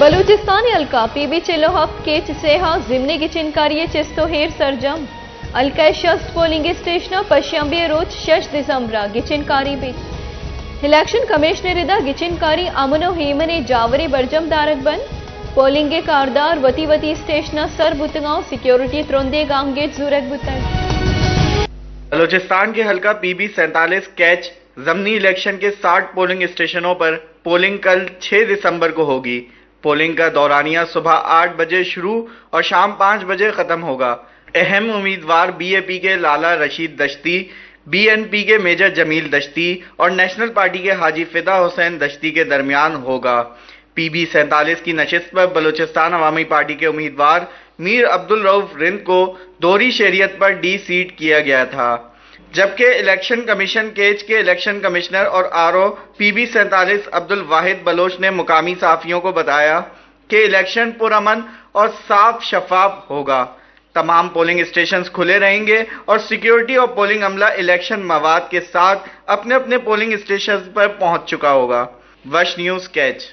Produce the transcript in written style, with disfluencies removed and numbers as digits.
बलूचिस्तानी हल्का पीबी चिलोहक केच सेहा जिमनी गिचिनकारी चेस्तो हेर सरजम हल्का शस्त पोलिंग स्टेशन पश्चिमी रोज 6 दिसंबर गिचिनकारी भी इलेक्शन कमिश्नर गिचिनकारी अमनो हेमने जावरी बर्जम दारक बन पोलिंग कारदार वती वती स्टेशन सर बुतगांव सिक्योरिटी त्रोंदे गांगेट जूरक बुतग। बलूचिस्तान के हल्का पीबी 47 कैच जमनी इलेक्शन के 60 पोलिंग स्टेशनों पर पोलिंग कल 6 दिसंबर को होगी। पोलिंग का दौरानिया सुबह 8 बजे शुरू और शाम 5 बजे खत्म होगा। अहम उम्मीदवार बीएपी के लाला रशीद दश्ती, बीएनपी के मेजर जमील दश्ती और नेशनल पार्टी के हाजी फिदा हुसैन दश्ती के दरमियान होगा। पीबी 47 की नशिस्त पर बलूचिस्तान अवामी पार्टी के उम्मीदवार मीर अब्दुल रऊफ रिंद को दोहरी शरीयत पर डी सीट किया गया था, जबकि इलेक्शन कमीशन केच के इलेक्शन कमिश्नर और आरओ पीबी 47 अब्दुल वाहिद बलोच ने मुकामी सहाफियों को बताया कि इलेक्शन पुरअमन और साफ शफाफ होगा। तमाम पोलिंग स्टेशन खुले रहेंगे और सिक्योरिटी और पोलिंग अमला इलेक्शन मवाद के साथ अपने अपने पोलिंग स्टेशन पर पहुंच चुका होगा। वश न्यूज कैच।